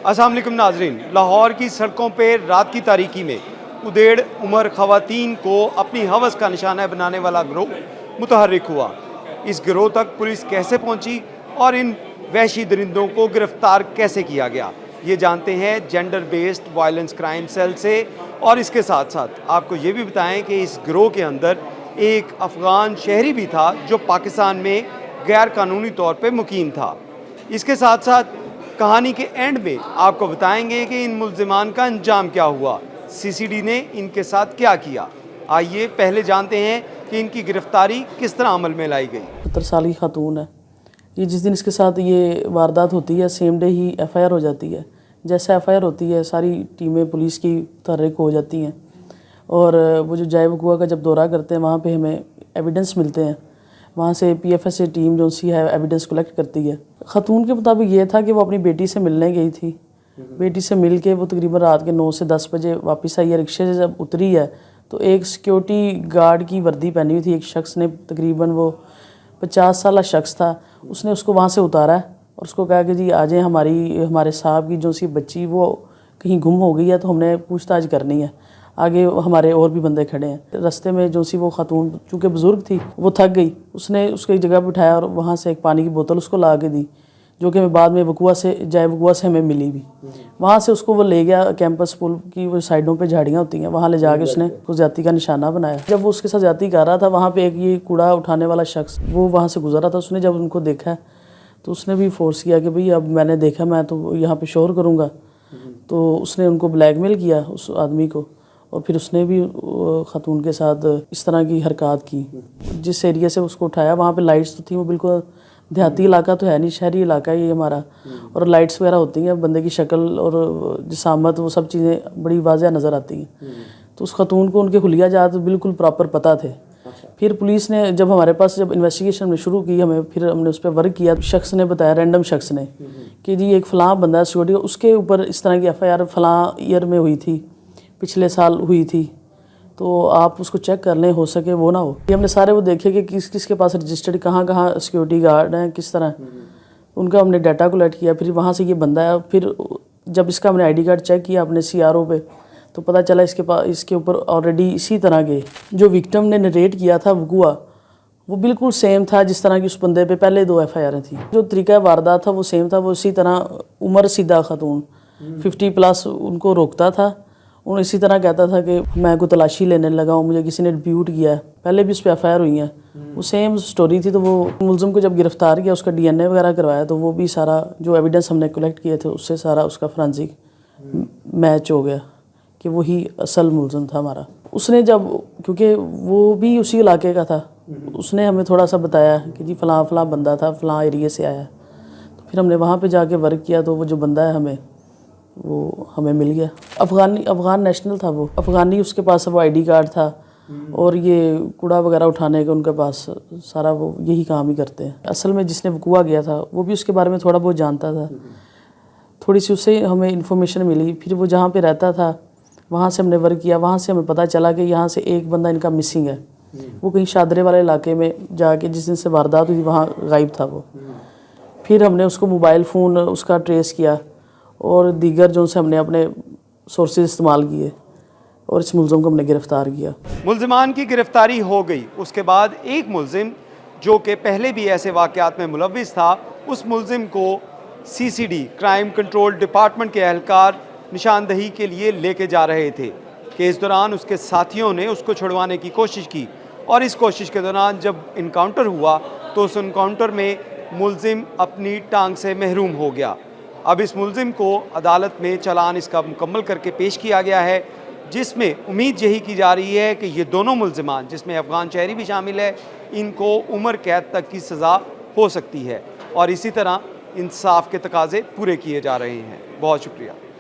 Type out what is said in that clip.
अस्सलाम वालेकुम नाजरीन, लाहौर की सड़कों पर रात की तारीकी में उदेड़ उमर खवातीन को अपनी हवस का निशाना बनाने वाला गिरोह मुतहर्रिक हुआ। इस गिरोह तक पुलिस कैसे पहुंची और इन वहशी दरिंदों को गिरफ्तार कैसे किया गया, ये जानते हैं gender based violence crime cell से। और इसके साथ साथ आपको ये भी बताएं कि इस गिरोह के अंदर एक अफ़गान शहरी भी था जो पाकिस्तान में गैर कानूनी तौर पर मुकीम था। इसके साथ साथ कहानी के एंड में आपको बताएंगे कि इन मुल्ज़िमान का अंजाम क्या हुआ, सीसीडी ने इनके साथ क्या किया। आइए पहले जानते हैं कि इनकी गिरफ्तारी किस तरह अमल में लाई गई। 70 साल की खातून है। ये जिस दिन इसके साथ ये वारदात होती है सेम डे ही एफआईआर हो जाती है। जैसे एफआईआर होती है सारी टीमें पुलिस की मुतहर्रिक हो जाती हैं और वो जो जाए वकूआ का जब दौरा करते हैं वहाँ पे हमें एविडेंस मिलते हैं। वहाँ से पीएफएसए टीम जो सी है एविडेंस कलेक्ट करती है। खातून के मुताबिक ये था कि वो अपनी बेटी से मिलने गई थी। बेटी से मिल के वो तकरीबन रात के 9 से 10 बजे वापस आई है। रिक्शे से जब उतरी है तो एक सिक्योरिटी गार्ड की वर्दी पहनी हुई थी एक शख्स ने, तकरीबन वो 50 साल शख्स था, उसने उसको वहाँ से उतारा और उसको कहा कि जी आ जाएँ, हमारे साहब की जो सी बच्ची वो कहीं गुम हो गई है तो हमने पूछताछ करनी है। आगे हमारे और भी बंदे खड़े हैं। रास्ते में जो सी वो खातून चूँकि बुज़ुर्ग थी वो थक गई, उसने उसको एक जगह बिठाया और वहाँ से एक पानी की बोतल उसको ला के दी, जो कि बाद में वकूआ से हमें मिली भी। वहाँ से उसको वो ले गया कैंपस पुल की वो साइडों पे झाड़ियाँ होती हैं, वहाँ ले जाके उसने उस जाति का निशाना बनाया। जब वो उसके साथ जाति कर रहा था वहाँ पे एक ये कूड़ा उठाने वाला शख्स वो वहाँ से गुजरा था। उसने जब उनको देखा तो उसने भी फोर्स किया कि भाई अब मैंने देखा मैं तो यहाँ पे शोर करूँगा। तो उसने उनको ब्लैकमेल किया उस आदमी को और फिर उसने भी खातून के साथ इस तरह की हरकत की। जिस एरिया से उसको उठाया वहाँ पे लाइट्स तो थी, वो बिल्कुल देहाती इलाका तो है नहीं, शहरी इलाका है ये हमारा, और लाइट्स वगैरह होती हैं, बंदे की शक्ल और जिसामत वो सब चीज़ें बड़ी वाज़ह नज़र आती हैं। तो उस खातून को उनके हुलिया जात बिल्कुल प्रॉपर पता थे। फिर पुलिस ने जब हमारे पास जब इन्वेस्टिगेशन में शुरू की फिर हमने उस पर वर्क किया। शख्स ने बताया, रैंडम शख्स ने, कि जी एक फ़लाँ बंदा सिक्योरिटी उसके ऊपर इस तरह की एफआईआर फ़लाँ ईयर में हुई थी, पिछले साल हुई थी, तो आप उसको चेक कर लें, हो सके वो ना हो। ये हमने सारे वो देखे कि किस किस के पास रजिस्टर्ड कहाँ कहाँ सिक्योरिटी गार्ड हैं, किस तरह उनका हमने डाटा कलेक्ट किया। फिर वहाँ से ये बंदा है। फिर जब इसका हमने आईडी कार्ड चेक किया अपने सीआरओ पे तो पता चला इसके ऊपर ऑलरेडी इसी तरह के जो विक्टिम ने नरेट किया था वकूआ वो बिल्कुल सेम था जिस तरह की उस बंदे पे पहले 2 एफआईआर थी। जो तरीका वारदात था वो सेम था। वो इसी तरह उमर सीधा खातून 50+ उनको रोकता था। उन इसी तरह कहता था कि मैं कोई तलाशी लेने लगा हूँ, मुझे किसी ने डिप्यूट किया है, पहले भी उस पर एफआईआर हुई है। वो सेम स्टोरी थी। तो वो मुलज़िम को जब गिरफ़्तार किया उसका डीएनए वगैरह करवाया तो वो भी सारा जो एविडेंस हमने कलेक्ट किए थे उससे सारा उसका फोरेंसिक मैच हो गया कि वही असल मुलज़िम था हमारा। उसने जब क्योंकि वो भी उसी इलाके का था, उसने हमें थोड़ा सा बताया कि जी फ़लाँ फ़लाँ बंदा था, फ़लाँ एरिए से आया। तो फिर हमने वहाँ पे जाके वर्क किया तो वो जो बंदा है वो हमें मिल गया। अफ़गान नेशनल था वो, अफ़गानी, उसके पास वो आईडी कार्ड था और ये कूड़ा वगैरह उठाने का उनके पास सारा वो यही काम ही करते हैं। असल में जिसने वकूआ गया था वो भी उसके बारे में थोड़ा बहुत जानता था, थोड़ी सी उससे हमें इन्फॉर्मेशन मिली। फिर वो जहाँ पे रहता था वहाँ से हमने वर्क किया। वहाँ से हमें पता चला कि यहाँ से एक बंदा इनका मिसिंग है, वो कहीं शादरे वाले इलाके में जाके जिस दिन से वारदात हुई वहाँ गायब था वो। फिर हमने उसको मोबाइल फ़ोन उसका ट्रेस किया और दीगर जो से हमने अपने सोर्सेज इस्तेमाल किए और इस मुलज़िम को हमने गिरफ़्तार किया। मुल्ज़िमान की गिरफ्तारी हो गई। उसके बाद एक मुल्ज़िम जो कि पहले भी ऐसे वाक़यात में मुलव्विस था, उस मुल्ज़िम को सीसीडी क्राइम कंट्रोल डिपार्टमेंट के एहलकार निशानदही के लिए लेके जा रहे थे कि इस दौरान उसके साथियों ने उसको छुड़वाने की कोशिश की और इस कोशिश के दौरान जब इनकाउंटर हुआ तो उस इनकाउंटर में मुल्ज़िम अपनी टांग से महरूम हो गया। अब इस मुल्ज़िम को अदालत में चालान इसका मुकम्मल करके पेश किया गया है, जिसमें उम्मीद यही की जा रही है कि ये दोनों मुल्ज़िमान, जिसमें अफ़गान शहरी भी शामिल है, इनको उम्र कैद तक की सज़ा हो सकती है और इसी तरह इंसाफ के तकाज़े पूरे किए जा रहे हैं। बहुत शुक्रिया।